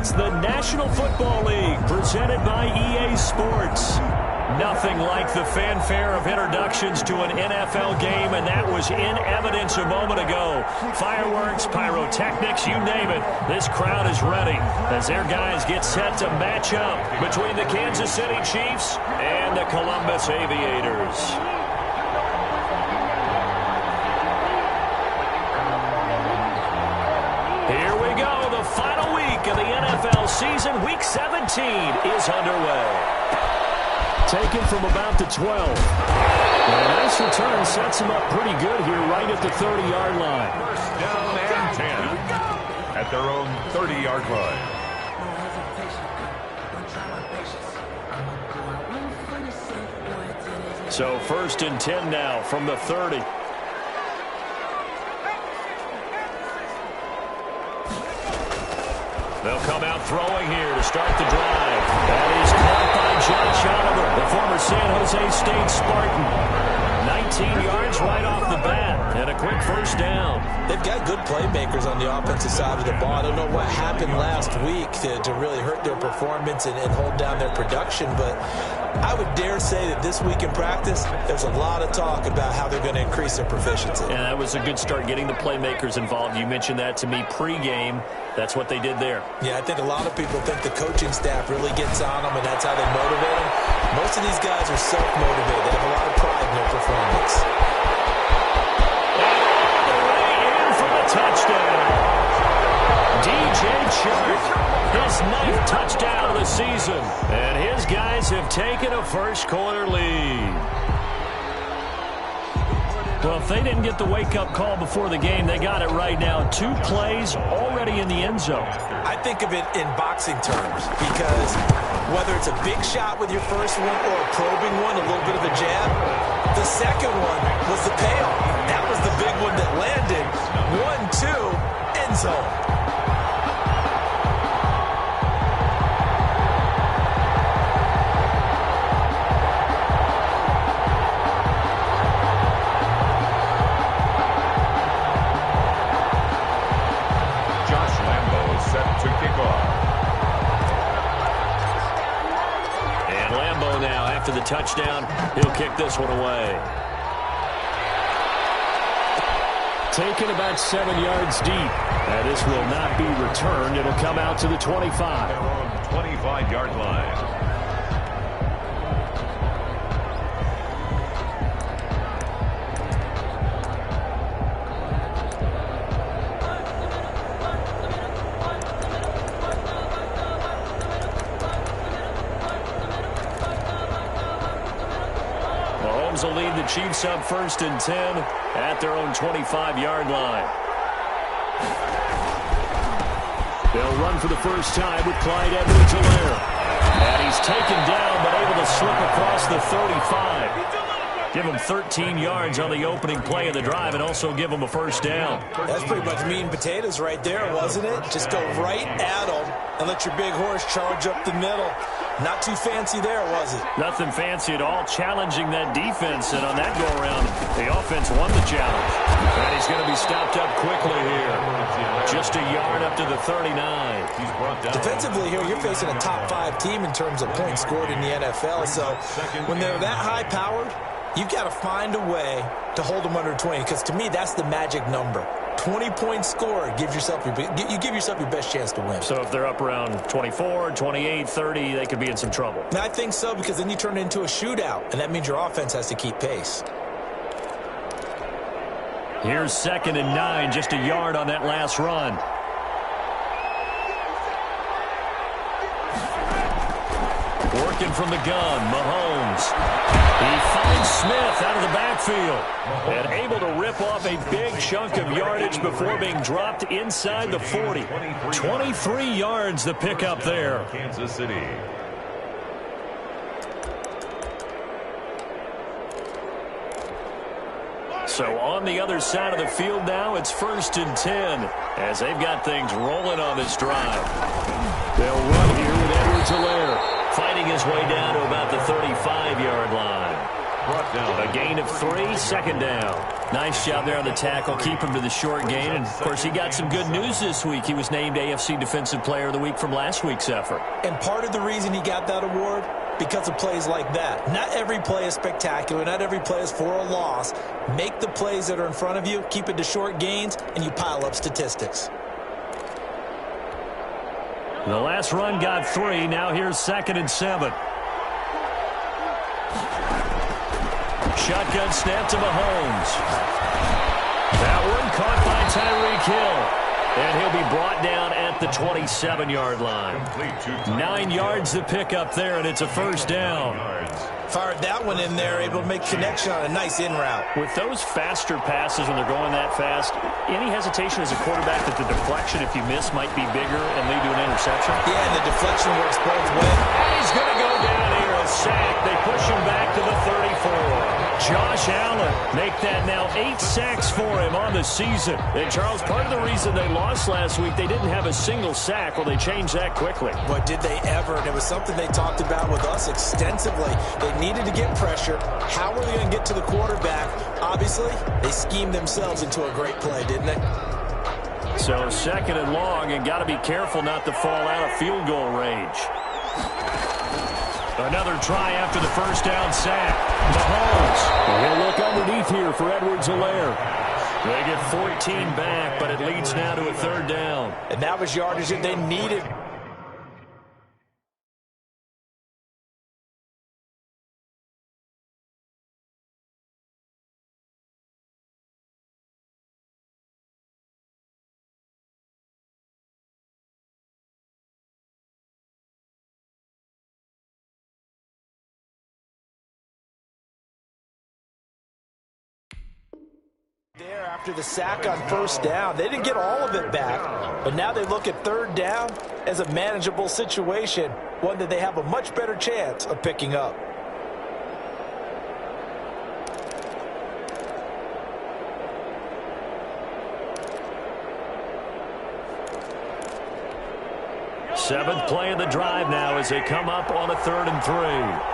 It's the National Football League presented by EA Sports. Nothing like the fanfare of introductions to an NFL game, and that was in evidence a moment ago. Fireworks, pyrotechnics, you name it. This crowd is ready as their guys get set to match up between the Kansas City Chiefs and the Columbus Aviators. Here we go. The final week of the NFL season. Week 17 is underway. Taken from about the 12. And a nice return sets him up pretty good here right at the 30-yard line. First down and 10 at their own 30-yard line. So first and 10 now from the 30. They'll come out throwing here to start the drive. That is caught by Josh Oliver, the former San Jose State Spartan. 19 yards right off the bat, and a quick first down. They've got good playmakers on the offensive side of the ball. I don't know what happened last week to really hurt their performance and hold down their production, but I would dare say that this week in practice, there's a lot of talk about how they're going to increase their proficiency. Yeah, that was a good start, getting the playmakers involved. You mentioned that to me pregame. That's what they did there. Yeah, I think a lot of people think the coaching staff really gets on them, and that's how they motivate them. Most of these guys are self-motivated. They have a lot of pride in their performance. In for the touchdown. DJ Chark, his 9th touchdown of the season. And his guys have taken a first-quarter lead. Well, if they didn't get the wake-up call before the game, they got it right now. 2 plays already in the end zone. I think of it in boxing terms because whether it's a big shot with your first one or a probing one, a little bit of a jab, the second one was the payoff. That was the big one that landed. 1-2, end zone. After the touchdown, he'll kick this one away. Taken about 7 yards deep. And this will not be returned. It'll come out to the 25. Their own 25-yard line. Will lead the Chiefs up first and 10 at their own 25-yard line. They'll run for the first time with Clyde Edwards-Helaire. And he's taken down but able to slip across the 35. Give him 13 yards on the opening play of the drive and also give him a first down. That's pretty much meat and potatoes right there, wasn't it? Just go right at them and let your big horse charge up the middle. Not too fancy there, was it? Nothing fancy at all, challenging that defense. And on that go-around, the offense won the challenge. And he's going to be stopped up quickly here. Just a yard up to the 39. Defensively here, you're facing a top 5 team in terms of points scored in the NFL. So when they're that high-powered, you've got to find a way to hold them under 20. Because to me, that's the magic number. 20 points scored, you give yourself your best chance to win. So if they're up around 24, 28, 30, they could be in some trouble. I think so, because then you turn it into a shootout, and that means your offense has to keep pace. Here's 2nd and 9, just a yard on that last run. Working from the gun, Mahomes. He finds Smith out of the backfield and able to rip off a big chunk of yardage before being dropped inside the 40. 23 yards the pickup there. Kansas City. So on the other side of the field now, it's 1st and 10 as they've got things rolling on this drive. They'll run here with Edwards-Helaire fighting his way down to about the 35-yard line. brought down. A gain of 3, second down. Nice job there on the tackle. Keep him to the short gain. And, of course, he got some good news this week. He was named AFC Defensive Player of the Week from last week's effort. And part of the reason he got that award, because of plays like that. Not every play is spectacular. Not every play is for a loss. Make the plays that are in front of you, keep it to short gains, and you pile up statistics. The last run got 3. Now here's 2nd and 7. Shotgun snap to Mahomes. That one caught by Tyreek Hill. And he'll be brought down at the 27-yard line. 9 yards to pick up there, and it's a first down. Fired that one in there, able to make connection on a nice in route. With those faster passes when they're going that fast, any hesitation as a quarterback that the deflection, if you miss, might be bigger and lead to an interception? Yeah, and the deflection works both ways. And he's going to go down here, a sack. They push him back to the 34. Josh Allen make that now 8 sacks for him on the season. And, Charles, part of the reason they lost last week, they didn't have a single sack. Well, they changed that quickly. But did they ever? And it was something they talked about with us extensively. They needed to get pressure. How were they going to get to the quarterback? Obviously, they schemed themselves into a great play, didn't they? So 2nd and long, and got to be careful not to fall out of field goal range. Another try after the first down sack. Mahomes. He'll look underneath here for Edwards-Helaire. They get 14 back, but it leads now to a 3rd down. And that was yardage that they needed. There after the sack on first down. They didn't get all of it back, but now they look at 3rd down as a manageable situation, one that they have a much better chance of picking up. Seventh play of the drive now as they come up on a 3rd and 3.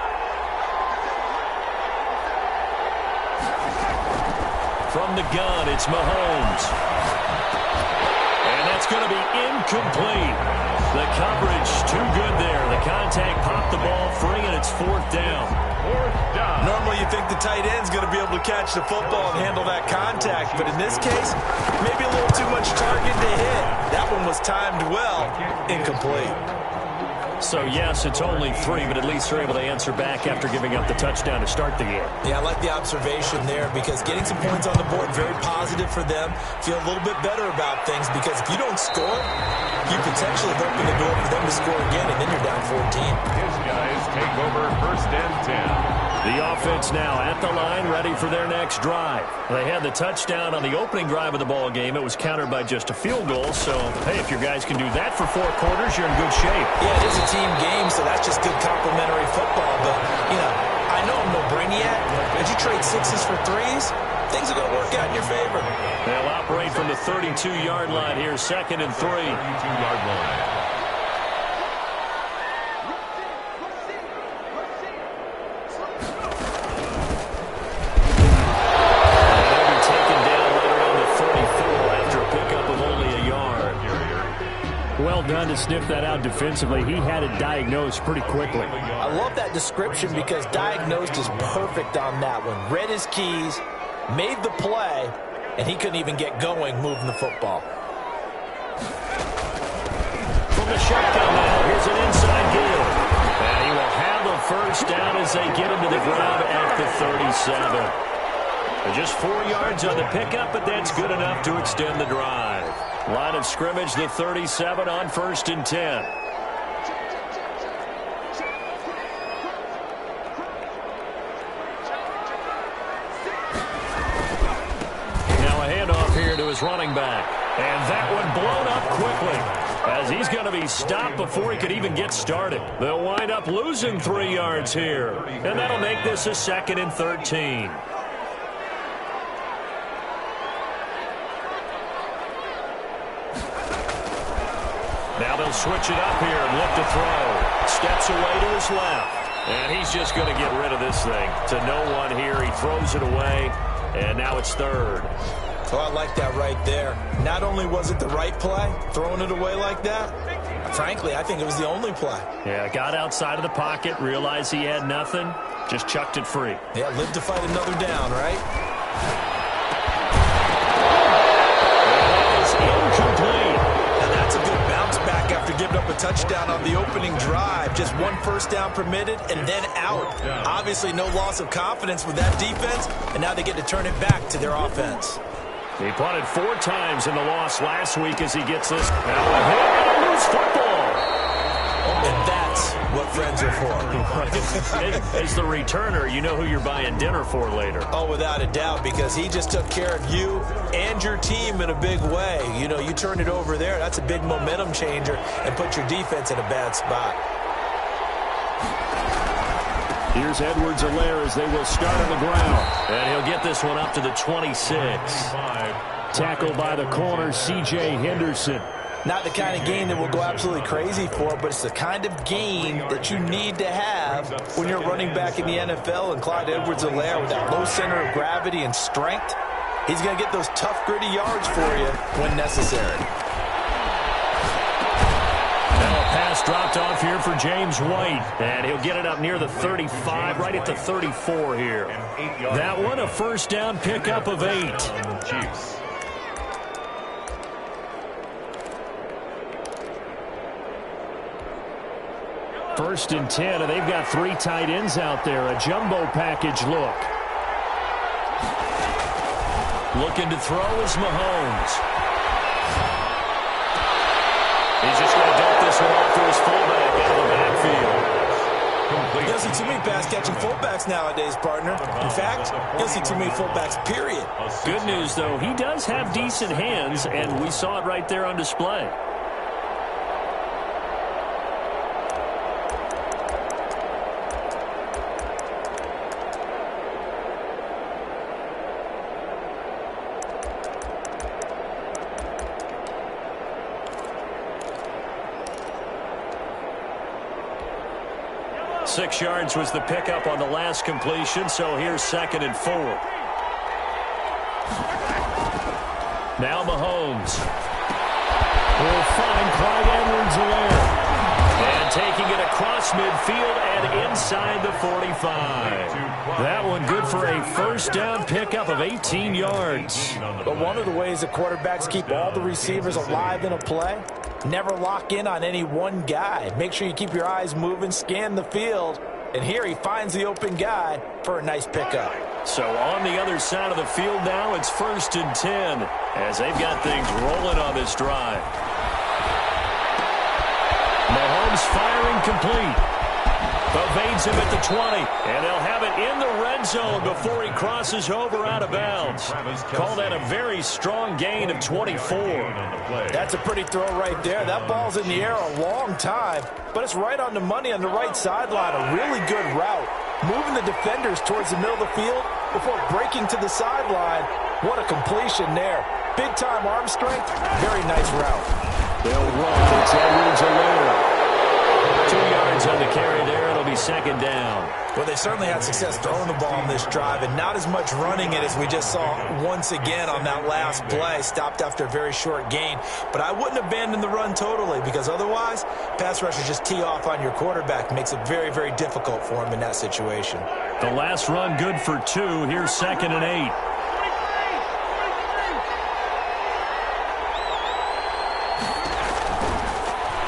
From the gun, it's Mahomes. And that's going to be incomplete. The coverage too good there. The contact popped the ball free, and it's 4th down. 4th down. Normally you think the tight end's going to be able to catch the football and handle that contact, but in this case, maybe a little too much target to hit. That one was timed well. Incomplete. So, yes, it's only 3, but at least they're able to answer back after giving up the touchdown to start the game. Yeah, I like the observation there because getting some points on the board, very positive for them. Feel a little bit better about things because if you don't score, you potentially have opened the door for them to score again, and then you're down 14. His guys take over 1st and 10. The offense now at the line, ready for their next drive. They had the touchdown on the opening drive of the ball game. It was countered by just a field goal. So, hey, if your guys can do that for 4 quarters, you're in good shape. Yeah, it is a team game, so that's just good complementary football. But, you know, I know I'm no brainiac. As you trade 6s for 3s, things are going to work out in your favor. They'll operate from the 32-yard line here, 2nd and 3. 32-yard line. Well done to sniff that out defensively. He had it diagnosed pretty quickly. I love that description because diagnosed is perfect on that one. Read his keys, made the play, and he couldn't even get going moving the football. From the shotgun now, here's an inside deal. And he will have a first down as they get him to the ground at the 37. Just 4 yards on the pickup, but that's good enough to extend the drive. Line of scrimmage, the 37 on 1st and 10. Now a handoff here to his running back. And that one blown up quickly as he's going to be stopped before he could even get started. They'll wind up losing 3 yards here. And that'll make this a 2nd and 13. Now they'll switch it up here and look to throw. Steps away to his left. And he's just going to get rid of this thing. To no one here. He throws it away, and now it's third. Oh, I like that right there. Not only was it the right play, throwing it away like that, frankly, I think it was the only play. Yeah, got outside of the pocket, realized he had nothing, just chucked it free. Yeah, live to fight another down, right? That is incomplete. And that's a good bounce back after giving up a touchdown on the opening drive. Just one first down permitted and then out. Obviously, no loss of confidence with that defense, and now they get to turn it back to their offense. He punted 4 times in the loss last week as he gets this. Now a hit and a loose football. And that's what friends are for. As the returner, you know who you're buying dinner for later. Oh, without a doubt, because he just took care of you and your team in a big way. You know, you turn it over there, that's a big momentum changer and put your defense in a bad spot. Here's Edwards-Helaire as they will start on the ground. And he'll get this one up to the 26. Tackled by the corner, C.J. Henderson. Not the kind of gain that we'll go absolutely crazy for, but it's the kind of gain that you need to have when you're running back in the NFL. And Clyde Edwards-Helaire, with that low center of gravity and strength, he's going to get those tough, gritty yards for you when necessary. Now a pass dropped off here for James White. And he'll get it up near the 35, right at the 34 here. That one, a first down pickup of 8. Chiefs. First and 10, and they've got 3 tight ends out there. A jumbo package look. Looking to throw is Mahomes. He's just going to dump this one off to his fullback out of the backfield. You don't see too many pass-catching fullbacks nowadays, partner. In fact, you don't see too many fullbacks, period. Good news, though, he does have decent hands, and we saw it right there on display. Six yards was the pickup on the last completion, so here's 2nd and 4. Now Mahomes will find Clyde Edwards-Helaire. And taking it across midfield and inside the 45. That one good for a first down pickup of 18 yards. But one of the ways that quarterbacks keep all the receivers alive in a play, never lock in on any one guy. Make sure you keep your eyes moving, scan the field, and here he finds the open guy for a nice pickup. So on the other side of the field now, it's 1st and 10 as they've got things rolling on this drive. Mahomes firing complete. Evades him at the 20, and they'll have it in the red zone before he crosses over out of bounds. Call that a very strong gain of 24. That's a pretty throw right there. That ball's in the air a long time, but it's right on the money on the right sideline. A really good route. Moving the defenders towards the middle of the field before breaking to the sideline. What a completion there. Big-time arm strength. Very nice route. They'll run. It's Edwards-Helaire. 2 yards on the carry there. It'll be 2nd down. Well, they certainly had success throwing the ball on this drive, and not as much running it as we just saw once again on that last play. Stopped after a very short gain. But I wouldn't abandon the run totally, because otherwise, pass rushers just tee off on your quarterback. Makes it very, very difficult for him in that situation. The last run good for 2. Here's 2nd and 8.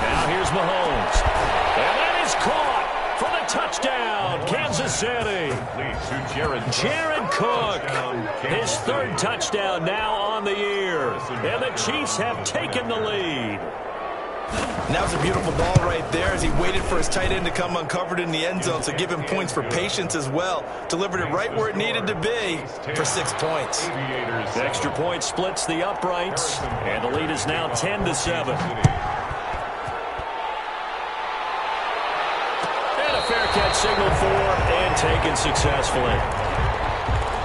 Now here's Mahomes. And that is caught for the touchdown, Kansas City. Jared Cook, his 3rd touchdown now on the year. And the Chiefs have taken the lead. And that was a beautiful ball right there as he waited for his tight end to come uncovered in the end zone, so give him points for patience as well. Delivered it right where it needed to be for 6 points. The extra point splits the uprights, and the lead is now 10-7. Fair catch signaled for and taken successfully.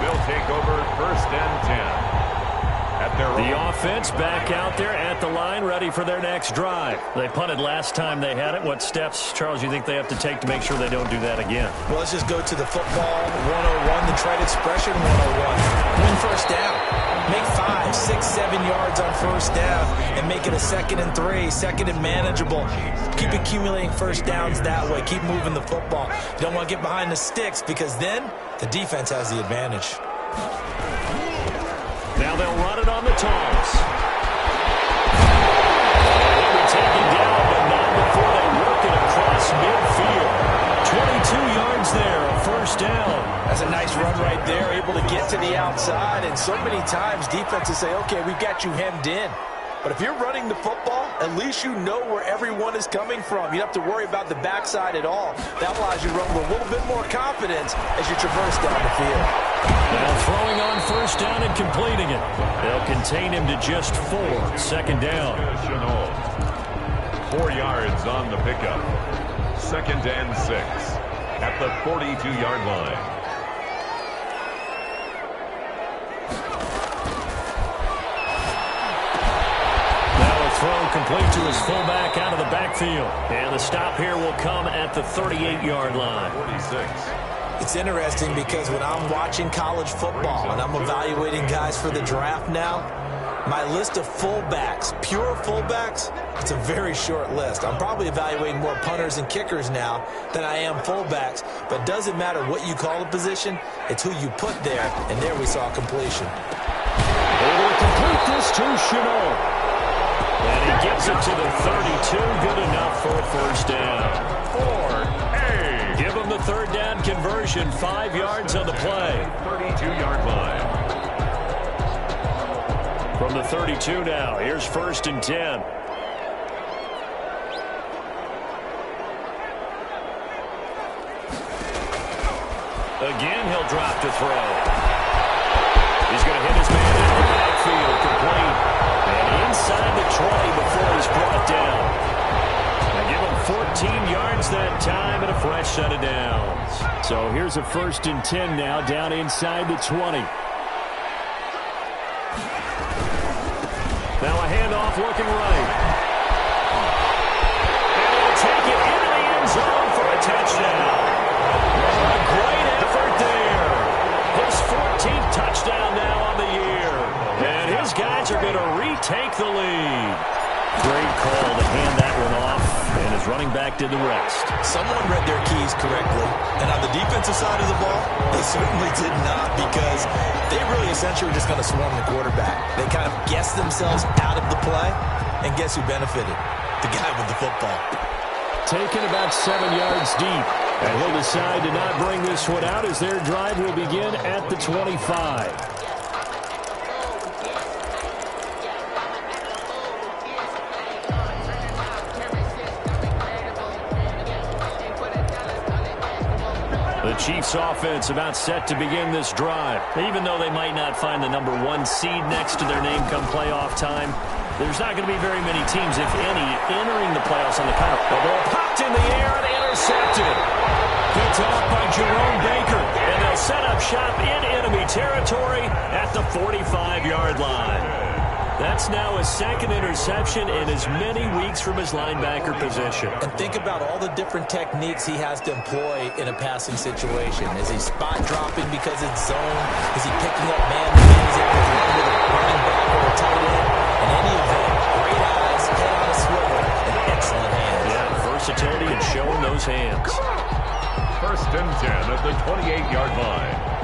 They'll take over 1st and 10 at The offense back out there at the line, ready for their next drive. They punted last time they had it. What steps, Charles, you think they have to take to make sure they don't do that again? Well, let's just go to the football 101, the trade expression 101. Win first down. Make 5, 6, 7 yards on first down and make it a 2nd and 3, 2nd and manageable. Keep accumulating first downs that way. Keep moving the football. You don't want to get behind the sticks because then the defense has the advantage. Now they'll run it on the toss. They'll be taken down, but not before they work it across midfield. 22 yards there, a first down. That's a nice run right there, able to get to the outside. And so many times defenses say, okay, we've got you hemmed in. But if you're running the football, at least you know where everyone is coming from. You don't have to worry about the backside at all. That allows you to run with a little bit more confidence as you traverse down the field. Now throwing on first down and completing it. They'll contain him to just 4. 2nd down. 4 yards on the pickup. 2nd and 6 at the 42-yard line. Throw complete to his fullback out of the backfield. And the stop here will come at the 38-yard line. 46. It's interesting because when I'm watching college football and I'm evaluating guys for the draft now, my list of fullbacks, pure fullbacks, it's a very short list. I'm probably evaluating more punters and kickers now than I am fullbacks. But it doesn't matter what you call a position, it's who you put there. And there we saw completion. Able to complete this to Shenault. And he gets it to the 32. Good enough for a first down. 4. Give him the 3rd down conversion. 5 yards on the play. 32-yard line. From the 32 now. Here's 1st and 10. Again, he'll drop to throw. He's going to hit his man out of the backfield. Complete. And inside the 20 before he's brought down. They give him 14 yards that time and a fresh set of downs. So here's a 1st and 10 now, down inside the 20. Now a handoff looking right. And he'll take it into the end zone for a touchdown. A great effort there. His 14th touchdown now on the year. And his guys are going to retake the lead. Great call to hand that one off, and his running back did the rest. Someone read their keys correctly, and on the defensive side of the ball, they certainly did not, because they really essentially were just going to swarm the quarterback. They kind of guessed themselves out of the play, and guess who benefited? The guy with the football. Taken about 7 yards deep, and he'll decide to not bring this one out as their drive will begin at the 25. The Chiefs offense about set to begin this drive. Even though they might not find the number 1 seed next to their name come playoff time, there's not going to be very many teams, if any, entering the playoffs on the kind of... The ball popped in the air and intercepted. Picked off by Jerome Baker. And they'll set up shop in enemy territory at the 45-yard line. That's now his 2nd interception in as many weeks from his linebacker position. And think about all the different techniques he has to employ in a passing situation. Is he spot dropping because it's zone? Is he picking up man-to-man? Is he able to run with a running back or a tight end? In any event, great eyes, head on a swivel, and excellent hands. Yeah, versatility and showing those hands. 1st and 10 at the 28-yard line.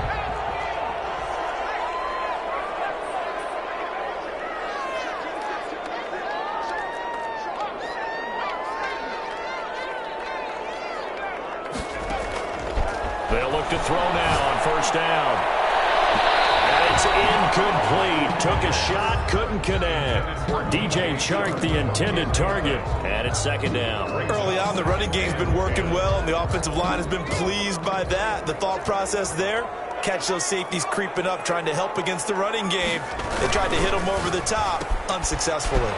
They'll look to throw now on 1st down. And it's incomplete. Took a shot, couldn't connect. DJ Chark, the intended target, and it's 2nd down. Early on, the running game's been working well, and the offensive line has been pleased by that. The thought process there, catch those safeties creeping up, trying to help against the running game. They tried to hit them over the top, unsuccessfully.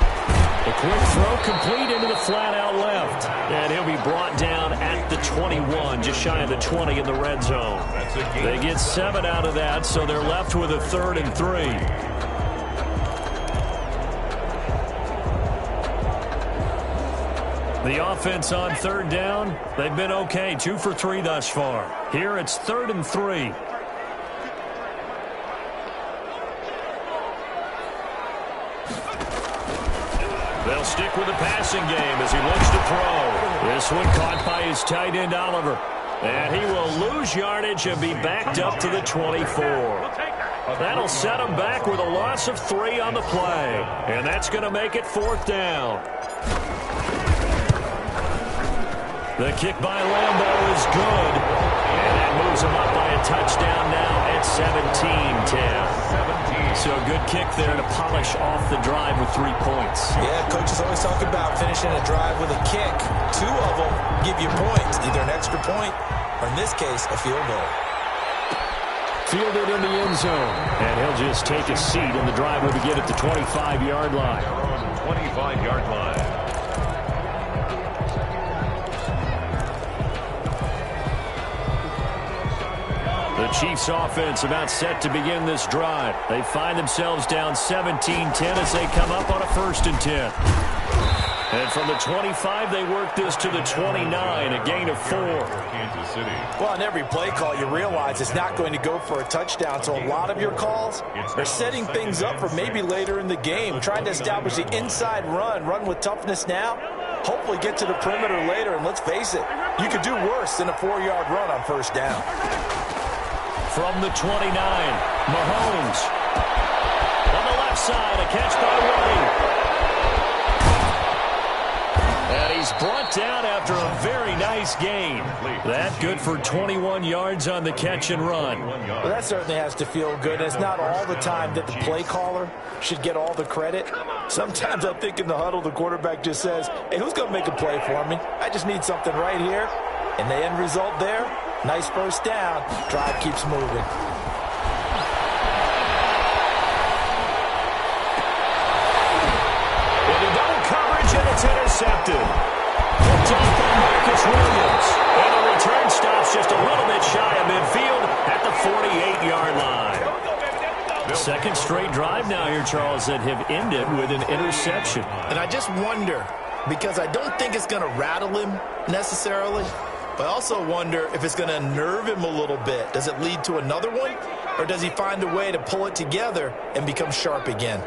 A quick throw complete into the flat out left. And he'll be brought down at the 21, just shy of the 20 in the red zone. They get 7 out of that, so they're left with a 3rd and 3. The offense on third down, they've been okay, 2 for 3 thus far. Here it's 3rd and 3. They'll stick with the passing game as he looks to throw. This one caught by his tight end, Oliver. And he will lose yardage and be backed up to the 24. That'll set him back with a loss of 3 on the play. And that's going to make it 4th down. The kick by Lambo is good. And that moves him up by a touchdown now at 17-10. So a good kick there to polish off the drive with 3 points. Yeah, coaches always talk about finishing a drive with a kick. 2 of them give you points, either an extra point or, in this case, a field goal. Fielded in the end zone. And he'll just take a seat, and the drive will begin at the 25-yard line. 25-yard line. The Chiefs offense about set to begin this drive. They find themselves down 17-10 as they come up on a 1st and 10. And from the 25, they work this to the 29, a gain of 4. Kansas City. Well, on every play call, you realize it's not going to go for a touchdown, so a lot of your calls are setting things up for maybe later in the game, trying to establish the inside run with toughness now, hopefully get to the perimeter later, and let's face it, you could do worse than a 4-yard run on 1st down. From the 29, Mahomes. On the left side, a catch by White. And he's brought down after a very nice gain. That good for 21 yards on the catch and run. Well, that certainly has to feel good. It's not all the time that the play caller should get all the credit. Sometimes I think in the huddle, the quarterback just says, hey, who's going to make a play for me? I just need something right here. And the end result there, nice 1st down. Drive keeps moving. Into double coverage, and it's intercepted. Picked off by Marcus Williams. And the return stops just a little bit shy of midfield at the 48-yard line. 2nd straight drive now here, Charles, that have ended with an interception. And I just wonder, because I don't think it's going to rattle him necessarily, but I also wonder if it's going to unnerve him a little bit. Does it lead to another one? Or does he find a way to pull it together and become sharp again?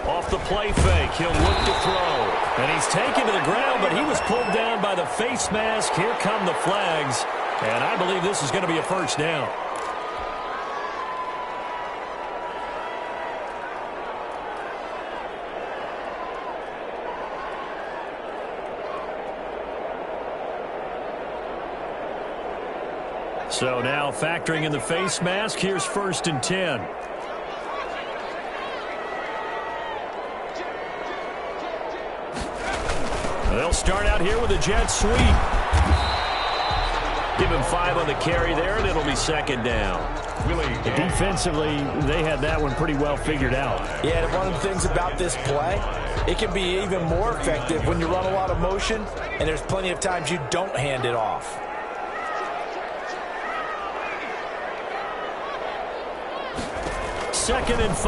Off the play fake, he'll look to throw. And he's taken to the ground, but he was pulled down by the face mask. Here come the flags. And I believe this is going to be a 1st down. So now factoring in the face mask, here's 1st and 10. They'll start out here with a jet sweep. Give him 5 on the carry there, and it'll be 2nd down. Defensively, they had that one pretty well figured out. Yeah, and one of the things about this play, it can be even more effective when you run a lot of motion, and there's plenty of times you don't hand it off. 2nd and 5. Oh,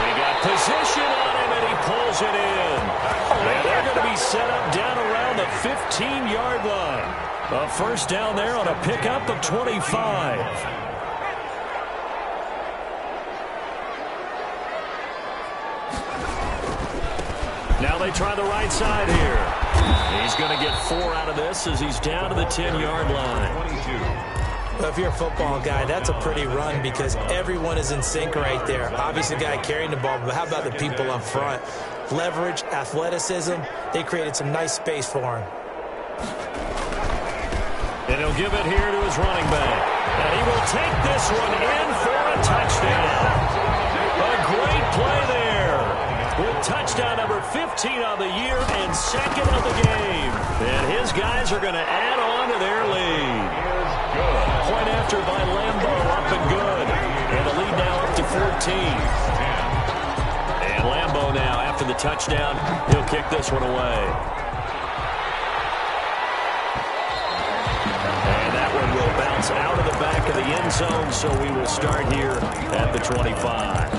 he got position on him, and he pulls it in. And they're going to be set up down around the 15-yard line. A 1st down there on a pickup of 25. Now they try the right side here. He's going to get 4 out of this as he's down to the 10-yard line. 22. Well, if you're a football guy, that's a pretty run because everyone is in sync right there. Obviously, the guy carrying the ball, but how about the people up front? Leverage, athleticism, they created some nice space for him. And he'll give it here to his running back. And he will take this one in for a touchdown. A great play there. With touchdown number 15 on the year and 2nd of the game. And his guys are going to add on to their lead. Point after by Lambo, up and good. And the lead now up to 14. And Lambo now, after the touchdown, he'll kick this one away. And that one will bounce out of the back of the end zone, so we will start here at the 25.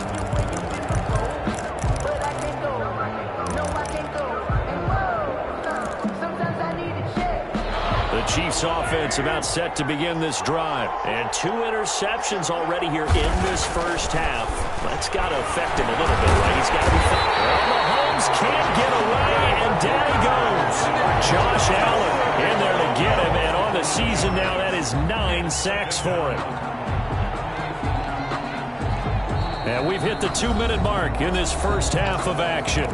Chiefs offense about set to begin this drive. And 2 interceptions already here in this first half. That's got to affect him a little bit, right? He's got to be fine. Well, Mahomes can't get away, and down he goes. Josh Allen in there to get him, and on the season now, that is 9 sacks for him. And we've hit the 2-minute mark in this first half of action.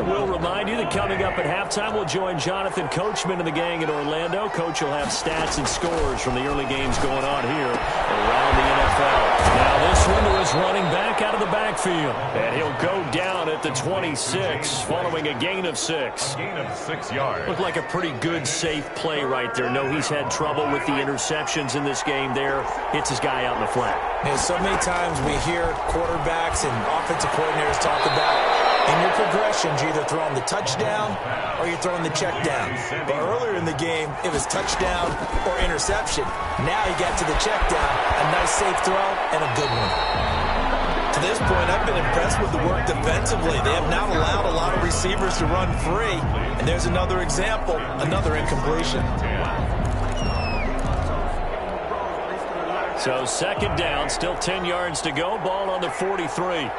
We'll remind you that coming up at halftime, we'll join Jonathan Coachman and the gang in Orlando. Coach will have stats and scores from the early games going on here around the NFL. Now this one to his running back out of the backfield. And he'll go down at the 26 following a gain of 6. Gain of 6 yards. Looked like a pretty good, safe play right there. No, he's had trouble with the interceptions in this game there. Hits his guy out in the flat. And so many times we hear quarterbacks and offensive coordinators talk about in your progressions, you're either throwing the touchdown or you're throwing the check down. But earlier in the game, it was touchdown or interception. Now you got to the check down, a nice safe throw, and a good one. To this point, I've been impressed with the work defensively. They have not allowed a lot of receivers to run free. And there's another example, another incompletion. So second down, still 10 yards to go. Ball on the 43.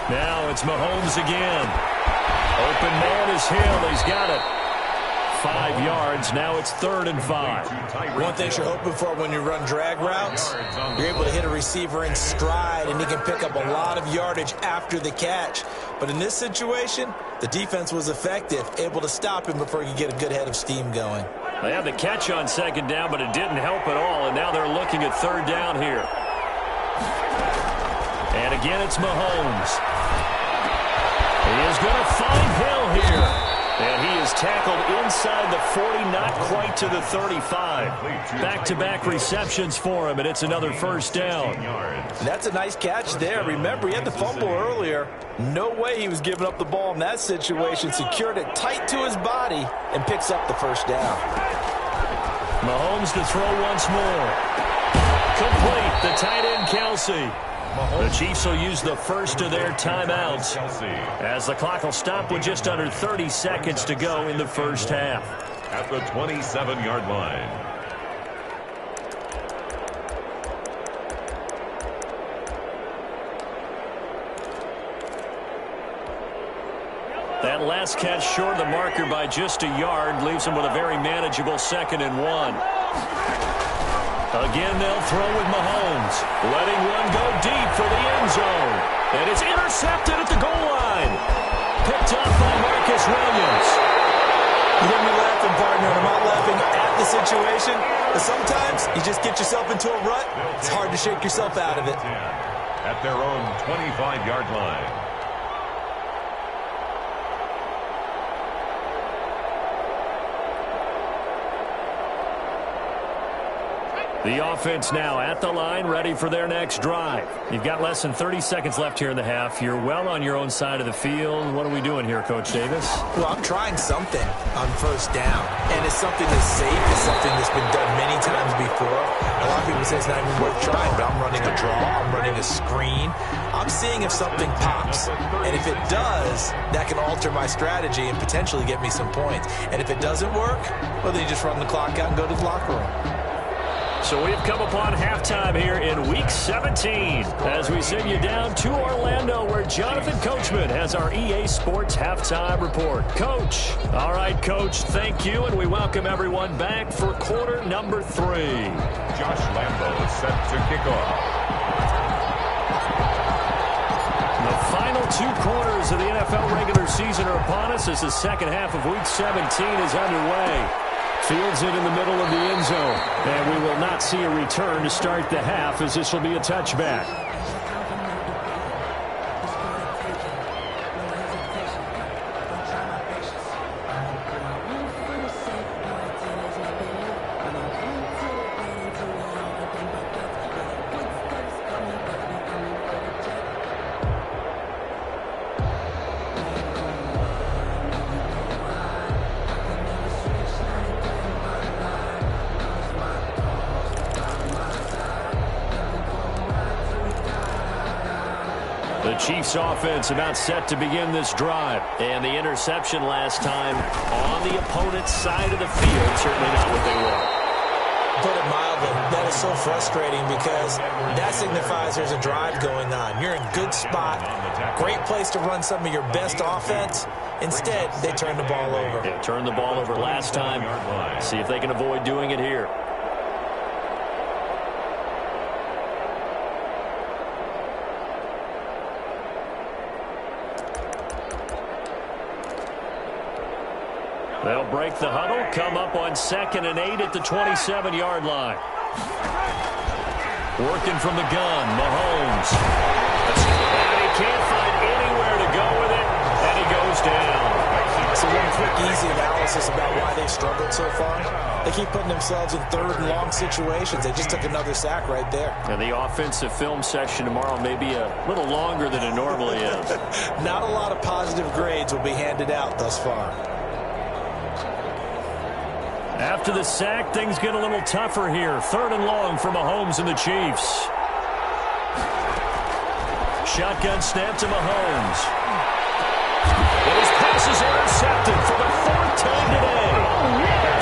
Now it's Mahomes again. Open man is Hill. He's got it. 5 yards. Now it's 3rd and 5. One thing you're hoping for when you run drag routes, you're able to hit a receiver in stride, and he can pick up a lot of yardage after the catch. But in this situation, the defense was effective, able to stop him before he could get a good head of steam going. They had the catch on second down, but it didn't help at all, and now they're looking at 3rd down here. And again, it's Mahomes. He is going to find Hill here. And he is tackled inside the 40, not quite to the 35. Back-to-back receptions for him, and it's another 1st down. That's a nice catch there. Remember, he had the fumble earlier. No way he was giving up the ball in that situation. Secured it tight to his body and picks up the 1st down. Mahomes to throw once more. Complete. The tight end, Kelce. The Chiefs will use the first of their timeouts as the clock will stop with just under 30 seconds to go in the first half. At the 27-yard line. That last catch short of the marker by just a yard leaves him with a very manageable 2nd and 1. Again, they'll throw with Mahomes. Letting one go deep for the end zone. And it's intercepted at the goal line. Picked up by Marcus Williams. You got me laughing, partner, and I'm not laughing at the situation. But sometimes you just get yourself into a rut. It's hard to shake yourself out of it. At their own 25-yard line. The offense now at the line, ready for their next drive. You've got less than 30 seconds left here in the half. You're well on your own side of the field. What are we doing here, Coach Davis? Well, I'm trying something on 1st down. And it's something that's safe. It's something that's been done many times before. A lot of people say it's not even worth trying, but I'm running a draw. I'm running a screen. I'm seeing if something pops. And if it does, that can alter my strategy and potentially get me some points. And if it doesn't work, well, then you just run the clock out and go to the locker room. So we've come upon halftime here in Week 17 as we send you down to Orlando where Jonathan Coachman has our EA Sports Halftime Report. Coach. All right, Coach, thank you, and we welcome everyone back for quarter number 3. Josh Lambo is set to kick off. The final 2 quarters of the NFL regular season are upon us as the second half of Week 17 is underway. Fields it in the middle of the end zone. And we will not see a return to start the half as this will be a touchback. Chiefs offense about set to begin this drive. And the interception last time on the opponent's side of the field. Certainly not what they want. Put it mildly, that is so frustrating because that signifies there's a drive going on. You're in a good spot. Great place to run some of your best offense. Instead, they turn the ball over. They turned the ball over last time. See if they can avoid doing it here. They'll break the huddle, come up on 2nd and 8 at the 27-yard line. Working from the gun, Mahomes. And he can't find anywhere to go with it, and he goes down. So one quick, easy analysis about why they've struggled so far. They keep putting themselves in 3rd and long situations. They just took another sack right there. And the offensive film section tomorrow may be a little longer than it normally is. Not a lot of positive grades will be handed out thus far. After the sack, things get a little tougher here. 3rd and long for Mahomes and the Chiefs. Shotgun snap to Mahomes. And his pass is intercepted for the 4th time today.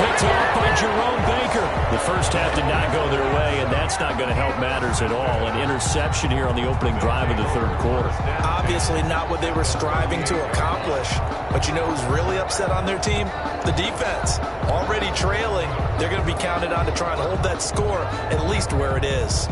Picked off by Jerome Baker. The first half did not go their way, and that's not going to help matters at all. An interception here on the opening drive of the 3rd quarter. Obviously not what they were striving to accomplish. But you know who's really upset on their team? The defense. Already trailing. They're going to be counted on to try and hold that score at least where it is.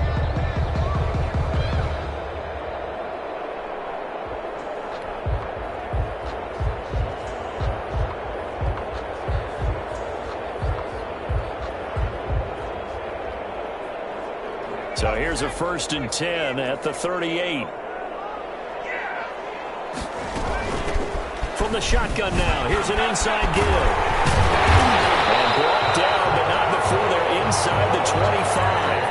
So here's a 1st and 10 at the 38. From the shotgun now, here's an inside give. And brought down, but not before they're inside the 25.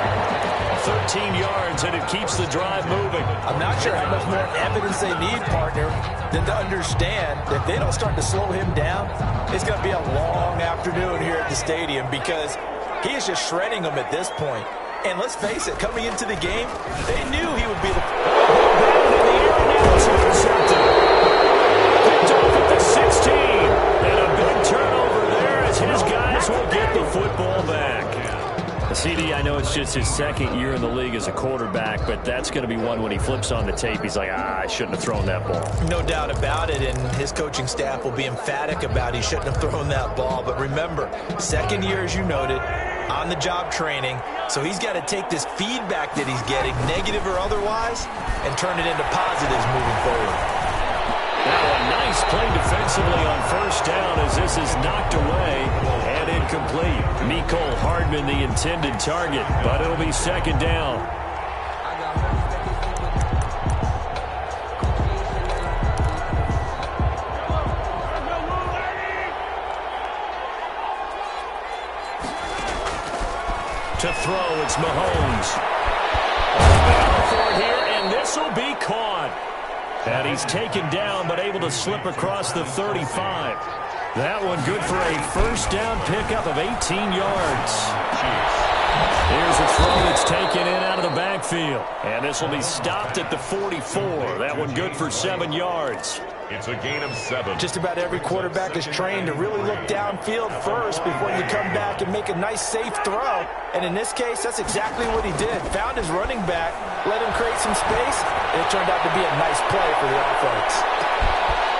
13 yards, and it keeps the drive moving. I'm not sure how much more evidence they need, partner, than to understand that if they don't start to slow him down, it's going to be a long afternoon here at the stadium because he is just shredding them at this point. And let's face it, coming into the game, they knew he would be the... Picked off at the 16. And a big turnover there as his guys will get the football back. CD, I know it's just his 2nd year in the league as a quarterback, but that's going to be one when he flips on the tape. He's like, I shouldn't have thrown that ball. No doubt about it, and his coaching staff will be emphatic about he shouldn't have thrown that ball. But remember, 2nd year, as you noted, on-the-job training, so he's got to take this feedback that he's getting, negative or otherwise, and turn it into positives moving forward. Now a nice play defensively on 1st down as this is knocked away and incomplete. Mecole Hardman the intended target, but it'll be 2nd down. To throw, it's Mahomes. Battle for it here, and this will be caught. And he's taken down, but able to slip across the 35. That one good for a 1st down pickup of 18 yards. Here's a throw that's taken in out of the backfield. And this will be stopped at the 44. That one good for 7 yards. It's a gain of 7. Just about every quarterback is trained to really look downfield first before you come back and make a nice, safe throw. And in this case, that's exactly what he did. Found his running back, let him create some space, and it turned out to be a nice play for the offense.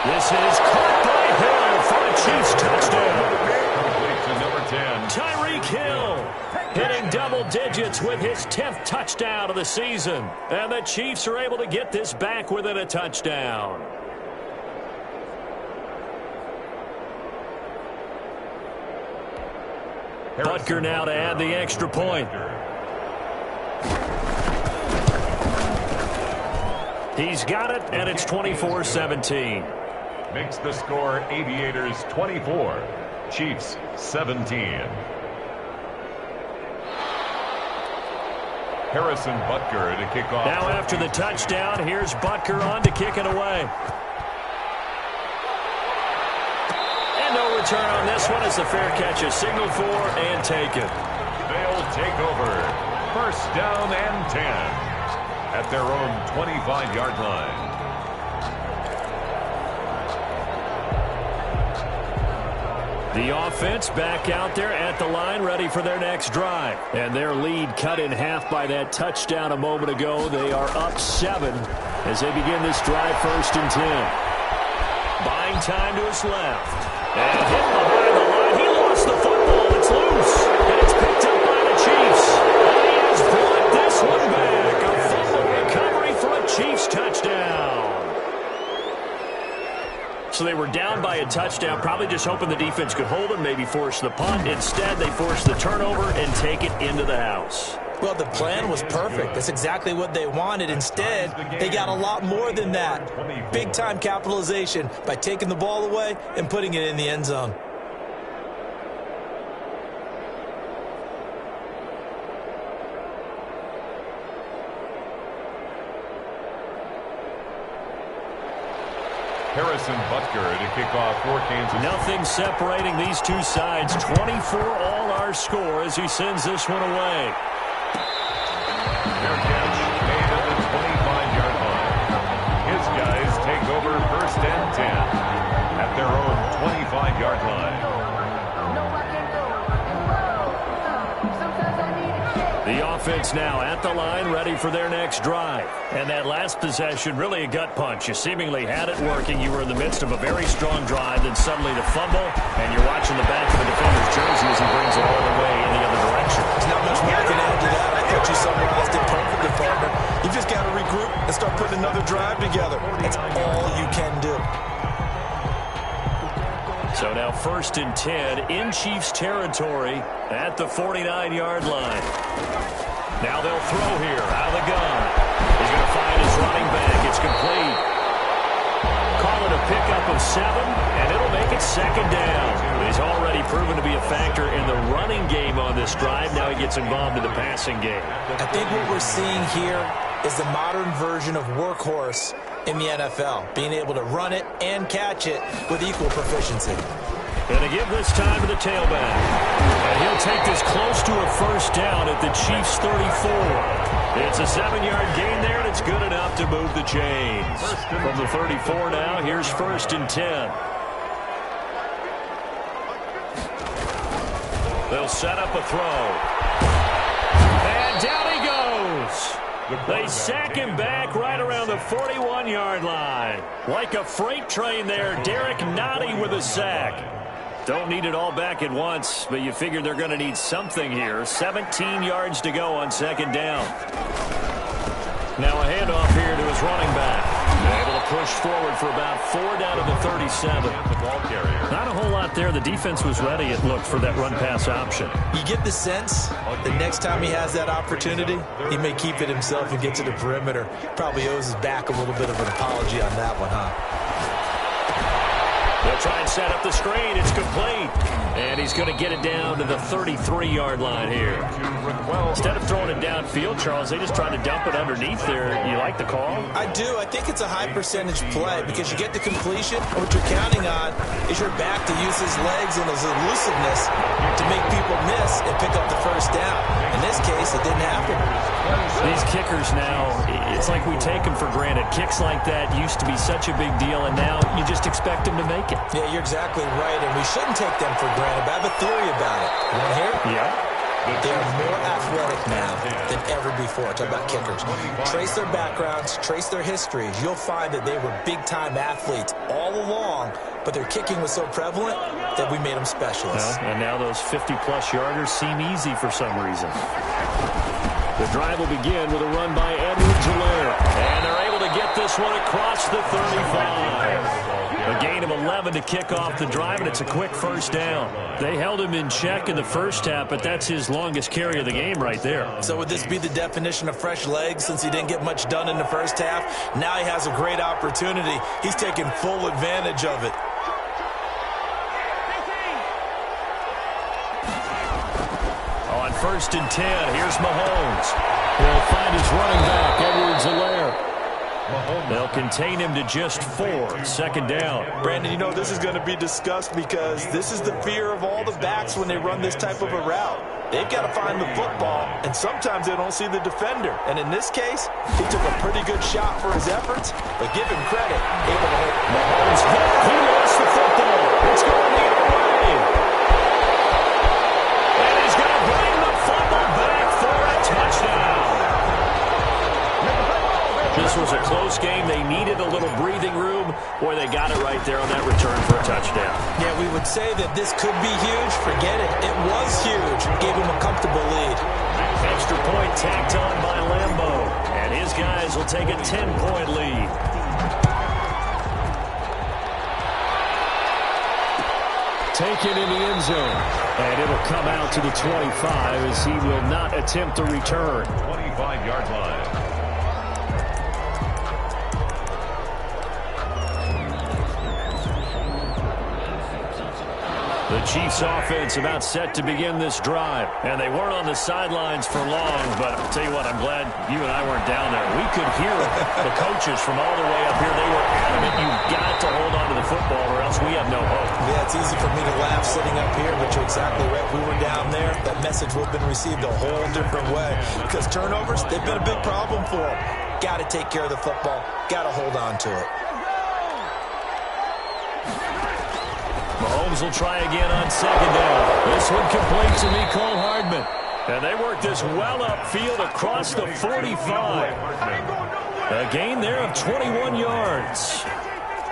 This is caught by Hill for a Chiefs touchdown. Complete to number 10. Tyreek Hill hitting double digits with his 10th touchdown of the season. And the Chiefs are able to get this back within a touchdown. Butker now to add the extra point. He's got it, and it's 24-17. Makes the score Aviators 24, Chiefs 17. Harrison Butker to kick off. Now after the touchdown, here's Butker on to kick it away. And no return on this one as the fair catch is signaled for and taken. They'll take over. 1st down and 10 at their own 25-yard line. The offense back out there at the line, ready for their next drive. And their lead cut in half by that touchdown a moment ago. They are up 7 as they begin this drive, 1st and 10. Buying time to his left. And hit behind the line. He lost the football. It's loose. And it's picked up by the Chiefs. And he has brought this one back. A fumble recovery for a Chiefs touchdown. So they were down by a touchdown, probably just hoping the defense could hold them, maybe force the punt. Instead, they forced the turnover and take it into the house. Well, the plan was perfect. That's exactly what they wanted. Instead, they got a lot more than that. Big-time capitalization by taking the ball away and putting it in the end zone. Harrison Butker to kick off for Kansas. Nothing separating these two sides. 24 all our score as he sends this one away. Their catch made at the 25-yard line. His guys take over 1st and 10 at their own 25-yard line. The offense now at the line, ready for their next drive. And that last possession, really a gut punch. You seemingly had it working. You were in the midst of a very strong drive, then suddenly the fumble, and you're watching the back of the defender's jersey as he brings it all the way in the other direction. There's not much more I can add to that. I thought you summarized it perfectly, partner. You just got to regroup and start putting another drive together. That's all you can do. So now 1st and 10 in Chiefs territory at the 49-yard line. Now they'll throw here out of the gun. He's going to find his running back. It's complete. Call it a pickup of 7, and it'll make it 2nd down. He's already proven to be a factor in the running game on this drive. Now he gets involved in the passing game. I think what we're seeing here is the modern version of workhorse in the NFL, being able to run it and catch it with equal proficiency. And to give this time to the tailback. And he'll take this close to a 1st down at the Chiefs' 34. It's a 7-yard gain there, and it's good enough to move the chains. From the 34 now, here's 1st and 10. They'll set up a throw. And down he goes. They sack him back right around the 41-yard line. Like a freight train there, Derek Nottie with a sack. Don't need it all back at once, but you figure they're going to need something here. 17 yards to go on 2nd down. Now a handoff here to his running back. Able to push forward for about 4 down to the 37. The ball carrier. Not a whole lot there. The defense was ready, it looked, for that run-pass option. You get the sense the next time he has that opportunity, he may keep it himself and get to the perimeter. Probably owes his back a little bit of an apology on that one, huh? They'll try and set up the screen. It's complete. And he's going to get it down to the 33-yard line here. Instead of throwing it downfield, Charles, they just tried to dump it underneath there. You like the call? I do. I think it's a high-percentage play because you get the completion, and what you're counting on is your back to use his legs and his elusiveness to make people miss and pick up the 1st down. In this case, it didn't happen. These kickers now, it's like we take them for granted. Kicks like that used to be such a big deal, and now you just expect them to make it. Yeah, you're exactly right, and we shouldn't take them for granted, but I have a theory about it. You want to hear it? Yeah. They're more athletic now than ever before. Talk about kickers. Trace their backgrounds, trace their histories. You'll find that they were big-time athletes all along, but their kicking was so prevalent that we made them specialists. Well, and now those 50-plus yarders seem easy for some reason. The drive will begin with a run by Edwards-Helaire. And they're able to get this one across the 35. A gain of 11 to kick off the drive, and it's a quick 1st down. They held him in check in the first half, but that's his longest carry of the game right there. So would this be the definition of fresh legs since he didn't get much done in the first half? Now he has a great opportunity. He's taking full advantage of it. On 1st and 10, here's Mahomes. He'll find his running back, Edwards-Helaire. They'll contain him to just 4. 2nd down. Brandon, you know, this is going to be discussed because this is the fear of all the backs when they run this type of a route. They've got to find the football, and sometimes they don't see the defender. And in this case, he took a pretty good shot for his efforts, but give him credit. Able to hit. Mahomes hit. He lost the football. It's going the other way. right there on that return for a touchdown. Yeah, we would say that this could be huge. Forget it. It was huge. Gave him a comfortable lead. Extra point tacked on by Lambo. And his guys will take a 10-point lead. Taken in the end zone. And it'll come out to the 25 as he will not attempt a return. 25-yard line. The Chiefs offense about set to begin this drive. And they weren't on the sidelines for long, but I'll tell you what, I'm glad you and I weren't down there. We could hear the coaches from all the way up here. They were adamant, you've got to hold on to the football or else we have no hope. Yeah, it's easy for me to laugh sitting up here, but you're exactly right. We were down there. That message would have been received a whole different way. Because turnovers, they've been a big problem for them. Got to take care of the football. Got to hold on to it. Mahomes will try again on second down. This one complete to Mecole Hardman. And they work this well upfield across the 45. A gain there of 21 yards.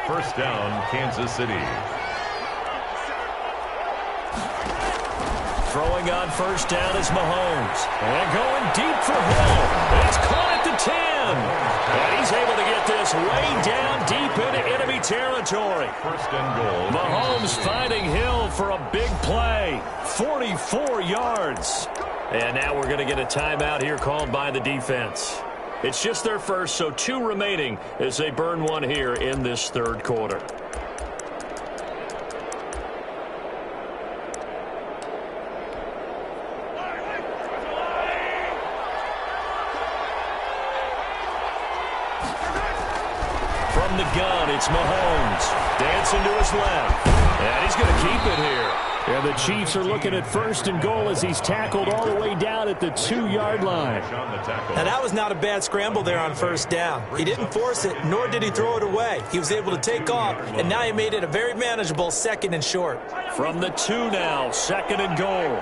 First down, Kansas City. Throwing on first down is Mahomes. And going deep for Hill. It's caught at the 10. And he's able to get this way down deep into enemy territory. First and goal. Mahomes finding Hill for a big play. 44 yards. And now we're going to get a timeout here called by the defense. It's just their first, so 2 remaining as they burn one here in this third quarter. From the gun, it's Mahomes. Dancing to his left. And he's going to keep it here. And the Chiefs are looking at first and goal as he's tackled all the way down at the 2-yard line. Now, that was not a bad scramble there on first down. He didn't force it, nor did he throw it away. He was able to take off, and now he made it a very manageable second and short. From the 2 now, second and goal.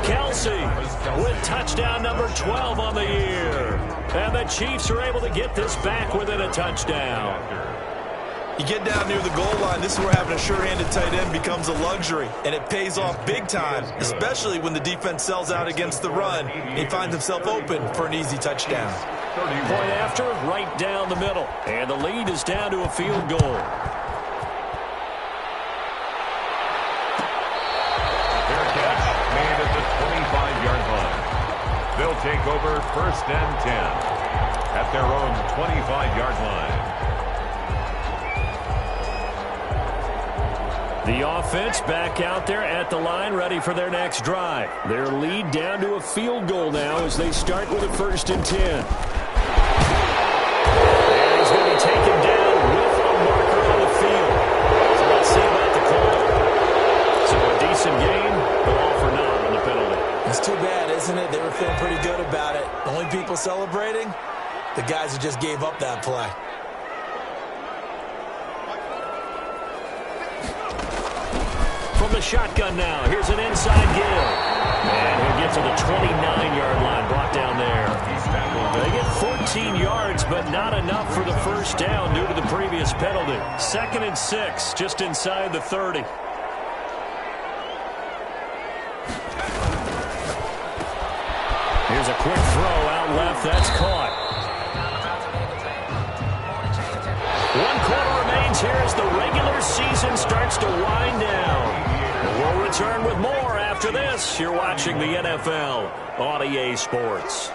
Kelce with touchdown number 12 on the year. And the Chiefs are able to get this back within a touchdown. You get down near the goal line, this is where having a sure-handed tight end becomes a luxury. And it pays off big time, especially when the defense sells out against the run. He finds himself open for an easy touchdown. Point after, right down the middle. And the lead is down to a field goal. They'll take over first and 10 at their own 25-yard line. The offense back out there at the line, ready for their next drive. Their lead down to a field goal now as they start with a first and 10. And he's going to be taken down with a marker on the field. So let's see about the call. So a decent game, but all for naught on the penalty. It's too bad, isn't it? They were feeling pretty good about it. The only people celebrating, the guys who just gave up that play. From the shotgun now, here's an inside give. And he'll get to the 29-yard line, brought down there. They get 14 yards, but not enough for the first down due to the previous penalty. 2nd and 6, just inside the 30. Here's a quick throw out left. That's caught. 1 quarter remains here as the regular season starts to wind down. We'll return with more after this. You're watching the NFL on EA Sports.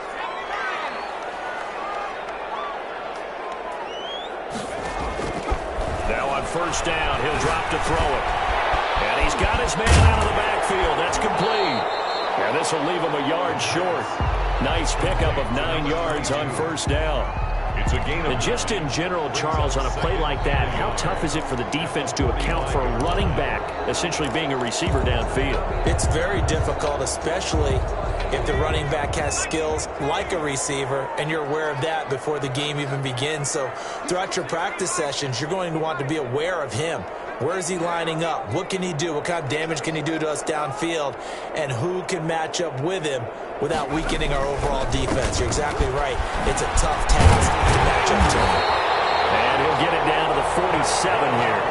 Now on first down, he'll drop to throw it. And he's got his man out of the backfield. That's complete. And this will leave him a yard short. Nice pickup of 9 yards on first down. It's a gain of... And just in general, Charles, on a play like that, how tough is it for the defense to account for a running back essentially being a receiver downfield? It's very difficult, especially if the running back has skills like a receiver, and you're aware of that before the game even begins. So throughout your practice sessions, you're going to want to be aware of him. Where is he lining up? What can he do? What kind of damage can he do to us downfield? And who can match up with him without weakening our overall defense? You're exactly right. It's a tough task to match up to him. And he'll get it down to the 47 here.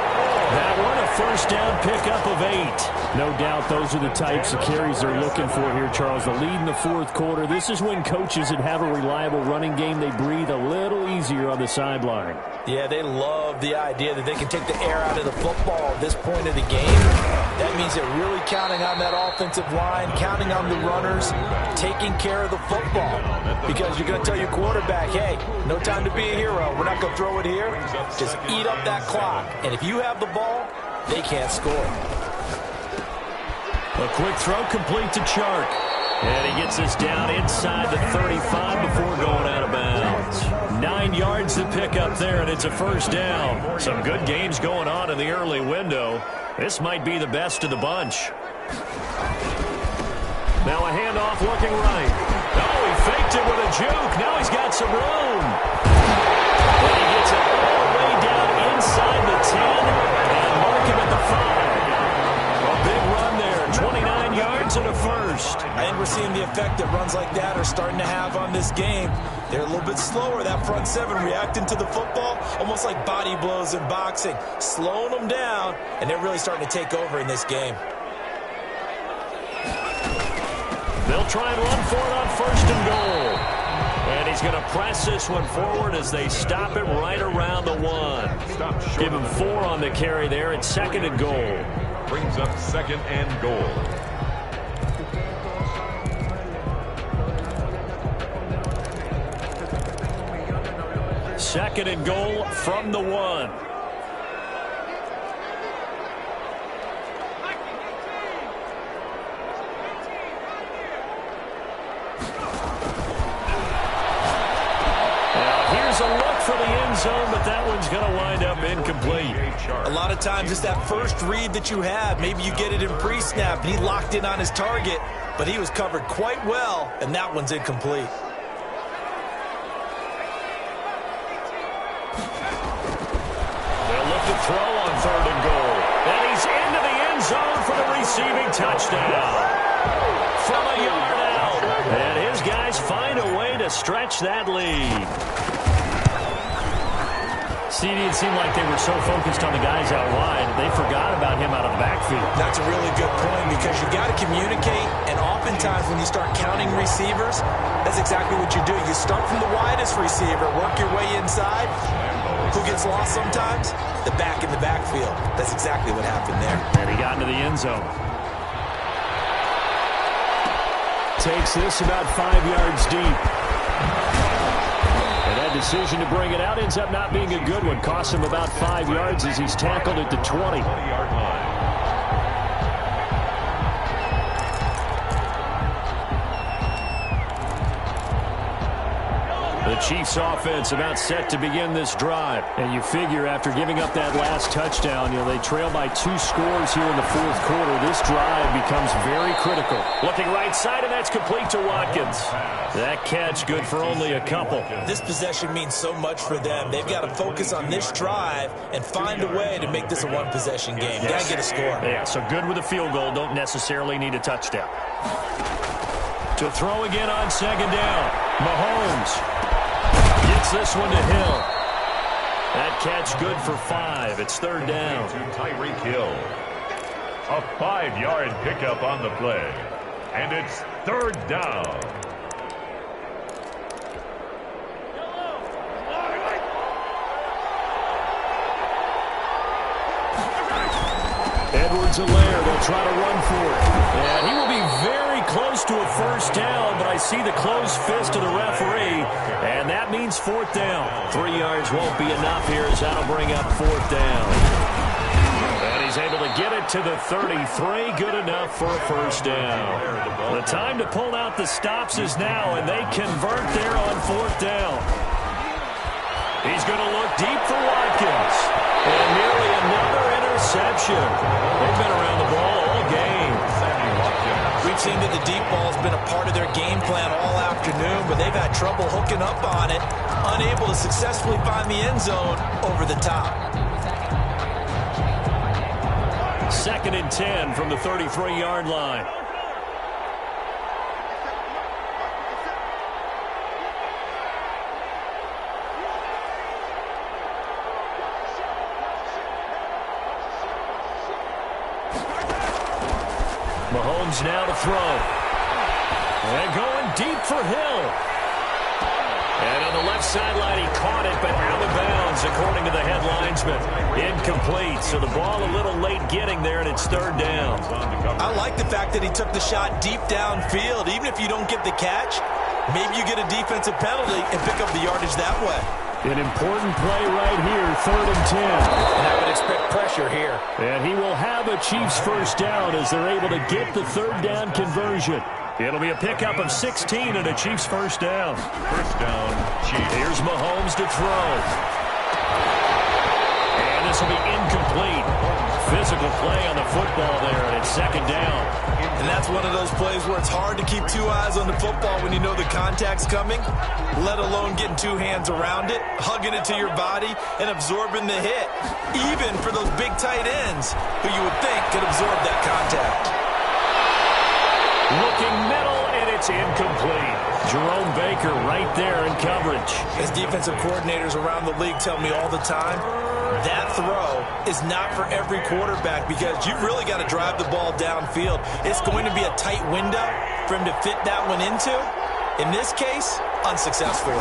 That one, a first down pickup of 8. No doubt those are the types of carries they're looking for here, Charles. The lead in the fourth quarter. This is when coaches that have a reliable running game, they breathe a little easier on the sideline. Yeah, they love the idea that they can take the air out of the football at this point of the game. That means they're really counting on that offensive line, counting on the runners, taking care of the football. Because you're going to tell your quarterback, hey, no time to be a hero. We're not going to throw it here. Just eat up that clock. And if you have the ball, they can't score. A quick throw complete to Chark. And he gets us down inside the 35 before going out of bounds. 9 yards to pick up there, and it's a first down. Some good games going on in the early window. This might be the best of the bunch. Now a handoff looking right. Oh, he faked it with a juke. Now he's got some room. And he gets it all the way down inside the 10 and mark him at the 5. A big run there, 29 yards and a first. I think we're seeing the effect that runs like that are starting to have on this game. They're a little bit slower, that front seven, reacting to the football, almost like body blows in boxing, slowing them down, and they're really starting to take over in this game. They'll try and run for it on first and goal. And he's going to press this one forward as they stop it right around the 1. Give him 4 on the carry there at second and goal. Brings up second and goal. Second and goal from the 1. Here's a look for the end zone, but that one's going to wind up incomplete. A lot of times it's that first read that you have. Maybe you get it in pre-snap, and he locked in on his target, but he was covered quite well, and that one's incomplete. They'll look to throw on third and goal. And he's into the end zone for the receiving touchdown. From a yard out. And his guys find a way to stretch that lead. It seemed like they were so focused on the guys out wide, they forgot about him out of the backfield. That's a really good point because you got to communicate, and oftentimes when you start counting receivers, that's exactly what you do. You start from the widest receiver, work your way inside. Who gets lost sometimes? The back in the backfield. That's exactly what happened there. And he got into the end zone. Takes this about 5 yards deep. Decision to bring it out ends up not being a good one. Costs him about 5 yards as he's tackled at the 20-yard line. The Chiefs offense about set to begin this drive. And you figure after giving up that last touchdown, they trail by 2 scores here in the fourth quarter. This drive becomes very critical. Looking right side, and that's complete to Watkins. That catch good for only a couple. This possession means so much for them. They've got to focus on this drive and find a way to make this a one-possession game. Got to get a score. Yeah, so good with a field goal. Don't necessarily need a touchdown. To throw again on second down. Mahomes gets this one to Hill. That catch good for 5. It's third down. To Tyreek Hill. A 5-yard pickup on the play. And it's third down. Edwards-Helaire, they'll try to run for it. And he will be very close to a first down, but I see the closed fist of the referee, and that means fourth down. 3 yards won't be enough here as that'll bring up fourth down. And he's able to get it to the 33, good enough for a first down. The time to pull out the stops is now, and they convert there on fourth down. He's going to look deep for Watkins. And nearly another interception. They've been around the ball all game. We've seen that the deep ball has been a part of their game plan all afternoon, but they've had trouble hooking up on it, unable to successfully find the end zone over the top. 2nd and 10 from the 33-yard line. Mahomes now to throw. And going deep for Hill. And on the left sideline, he caught it, but out of bounds, according to the head linesman. Incomplete, so the ball a little late getting there, and it's 3rd down. I like the fact that he took the shot deep downfield. Even if you don't get the catch, maybe you get a defensive penalty and pick up the yardage that way. An important play right here, 3rd and 10. And I would expect pressure here. And he will have a Chiefs first down as they're able to get the 3rd down conversion. It'll be a pickup of 16 and a Chiefs first down. First down, Chiefs. Here's Mahomes to throw. And this will be incomplete. Physical play on the football there, and it's 2nd down. And that's one of those plays where it's hard to keep 2 eyes on the football when you know the contact's coming, let alone getting 2 hands around it, hugging it to your body, and absorbing the hit, even for those big tight ends who you would think could absorb that contact. Looking middle, and it's incomplete. Jerome Baker right there in coverage. As defensive coordinators around the league tell me all the time, that throw is not for every quarterback because you've really got to drive the ball downfield. It's going to be a tight window for him to fit that one into. In this case, unsuccessfully.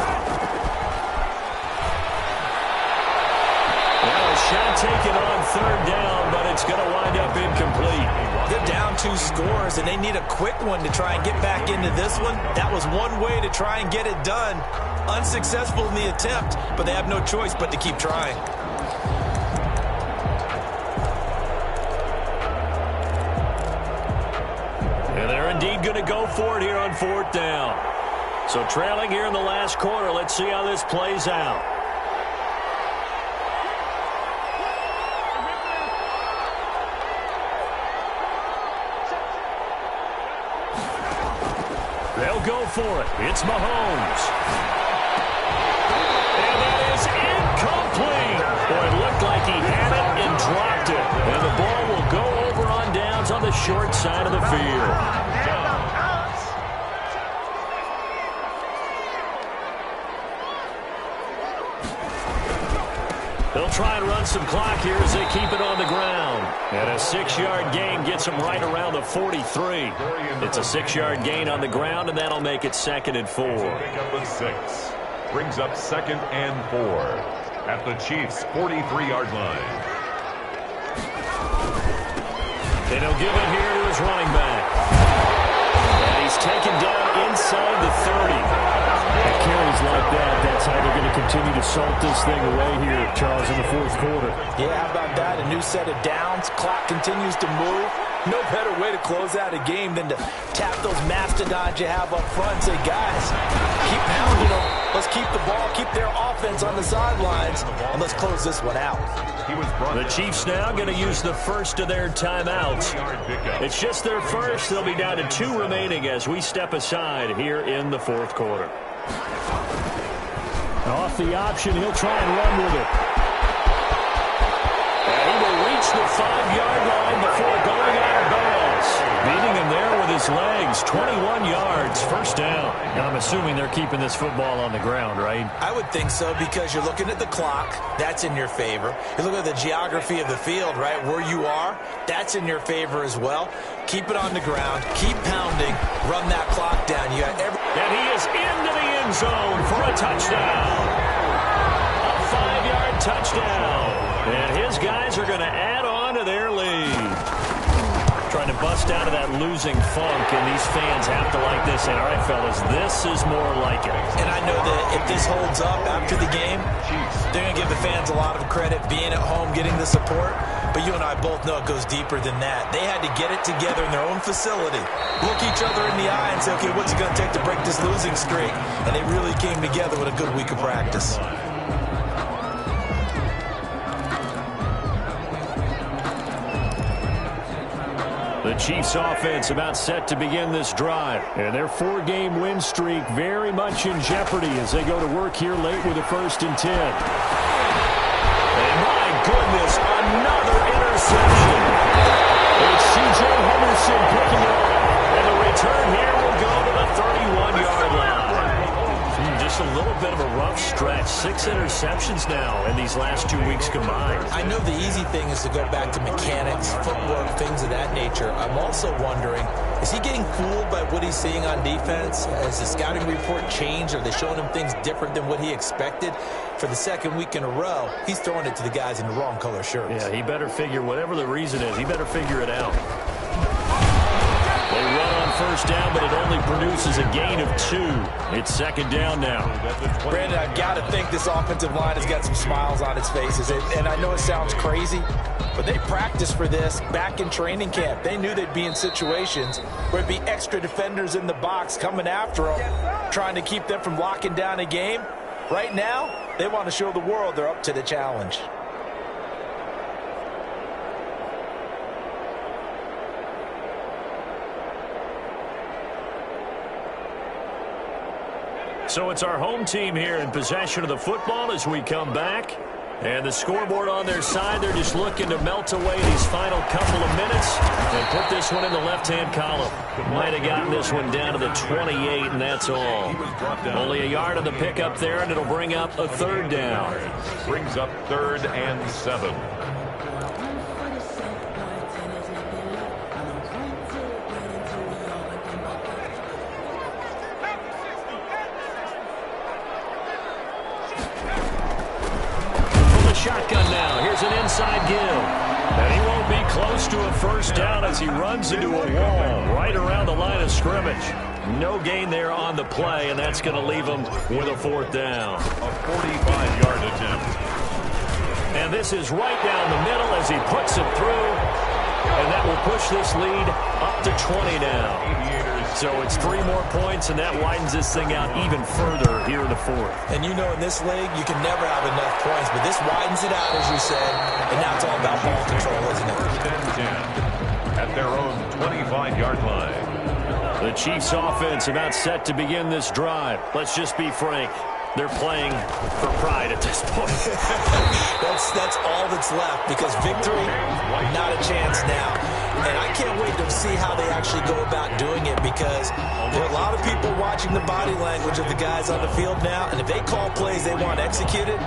Well, a shot taken on 3rd down, but it's going to wind up incomplete. They're down 2 scores, and they need a quick one to try and get back into this one. That was one way to try and get it done. Unsuccessful in the attempt, but they have no choice but to keep trying. And they're indeed going to go for it here on 4th down. So trailing here in the last quarter, let's see how this plays out. They'll go for it. It's Mahomes. And that is incomplete. Boy, it looked like he had it and dropped it. And the ball will go over on downs on the short side of the field. They'll try and run some clock here as they keep it on the ground. And a 6-yard gain gets them right around the 43. It's a 6-yard gain on the ground, and that'll make it 2nd and 4. Pick up a 6. Brings up 2nd and 4 at the Chiefs' 43-yard line. And he'll give it here to his running back. And he's taken down inside the 30. At carries like that, that's how they're going to continue to salt this thing away here, Charles, in the 4th quarter. Yeah, how about that? A new set of downs. Clock continues to move. No better way to close out a game than to tap those mastodons you have up front and say, guys, keep pounding them. Let's keep the ball, keep their offense on the sidelines, and let's close this one out. The Chiefs now going to use the first of their timeouts. It's just their first. They'll be down to 2 remaining as we step aside here in the 4th quarter. Off the option, he'll try and run with it. And he will reach the 5-yard line before going out of bounds. Beating him there with his legs, 21 yards, first down. Now I'm assuming they're keeping this football on the ground, right? I would think so because you're looking at the clock. That's in your favor. You look at the geography of the field, right, where you are. That's in your favor as well. Keep it on the ground. Keep pounding. Run that clock down. You got every... And he is into the end zone for a touchdown. A 5-yard touchdown. And his guys are going to add on to their lead. Trying to bust out of that losing funk, and these fans have to like this. And all right, fellas, this is more like it. And I know that if this holds up after the game, they're going to give the fans a lot of credit being at home, getting the support. But you and I both know it goes deeper than that. They had to get it together in their own facility, look each other in the eye and say, okay, what's it going to take to break this losing streak? And they really came together with a good week of practice. The Chiefs offense about set to begin this drive. And their 4-game win streak very much in jeopardy as they go to work here late with a 1st and 10. And my goodness, another interception. It's C.J. Henderson picking it up. And the return here will go to the 31-yard line. Just a little bit of a rough stretch. 6 interceptions now in these last 2 weeks combined. I know the easy thing is to go back to mechanics, footwork, things of that nature. I'm also wondering, is he getting fooled by what he's seeing on defense? Has the scouting report changed? Are they showing him things different than what he expected? For the second week in a row, he's throwing it to the guys in the wrong color shirts. Yeah, he better figure, whatever the reason is, he better figure it out. They run on first down, but it only produces a gain of 2. It's second down now. Brandon, I've got to think this offensive line has got some smiles on its faces. And I know it sounds crazy, but they practiced for this back in training camp. They knew they'd be in situations where it'd be extra defenders in the box coming after them, trying to keep them from locking down a game. Right now, they want to show the world they're up to the challenge. So it's our home team here in possession of the football as we come back. And the scoreboard on their side, they're just looking to melt away these final couple of minutes and put this one in the left-hand column. Might have gotten this one down to the 28, and that's all. Only a yard on the pickup there, and it'll bring up a third down. Brings up 3rd and 7. Shotgun now. Here's an inside give. And he won't be close to a first down as he runs into a wall right around the line of scrimmage. No gain there on the play, and that's going to leave him with a 4th down. A 45-yard attempt. And this is right down the middle as he puts it through. And that will push this lead up to 20 now. So it's 3 more points, and that widens this thing out even further here in the 4th. And you know in this league, you can never have enough points, but this widens it out, as you said, and now it's all about ball control, isn't it? 10 at their own 25-yard line. The Chiefs offense about set to begin this drive. Let's just be frank. They're playing for pride at this point. That's all that's left, because victory, not a chance now. And I can't wait to see how they actually go about doing it, because there are a lot of people watching the body language of the guys on the field now, and if they call plays they want executed,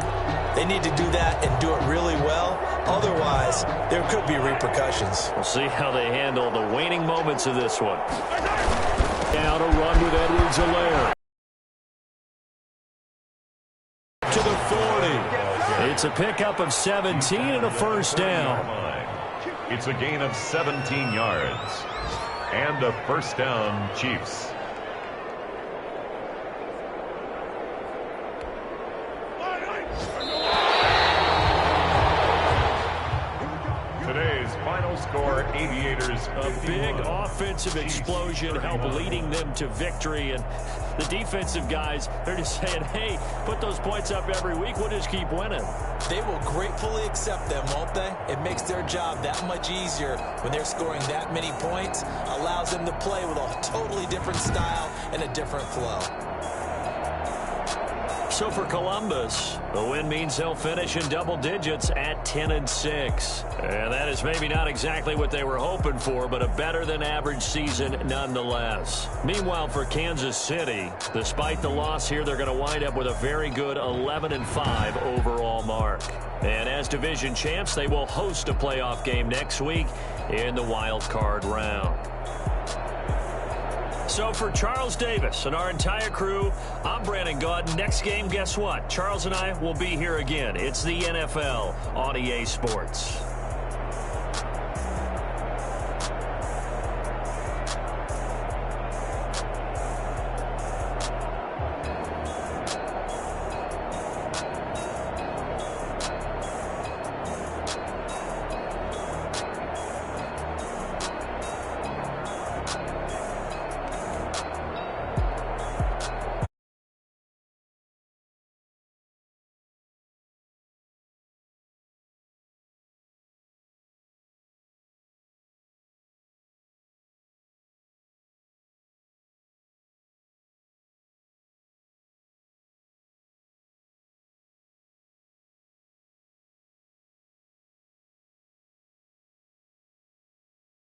they need to do that and do it really well. Otherwise, there could be repercussions. We'll see how they handle the waning moments of this one. Now to run with Edwards-Helaire. To the 40. It's a pickup of 17 and a first down. It's a gain of 17 yards. And a first down, Chiefs. Today's final score, Aviators. A big offensive explosion helped leading them to victory. And the defensive guys, they're just saying, hey, put those points up every week. We'll just keep winning. They will gratefully accept them, won't they? It makes their job that much easier when they're scoring that many points. Allows them to play with a totally different style and a different flow. So for Columbus, the win means they'll finish in double digits at 10-6. And that is maybe not exactly what they were hoping for, but a better-than-average season nonetheless. Meanwhile, for Kansas City, despite the loss here, they're going to wind up with a very good 11-5 overall mark. And as division champs, they will host a playoff game next week in the wild card round. So for Charles Davis and our entire crew, I'm Brandon Gaudin. Next game, guess what? Charles and I will be here again. It's the NFL on EA Sports.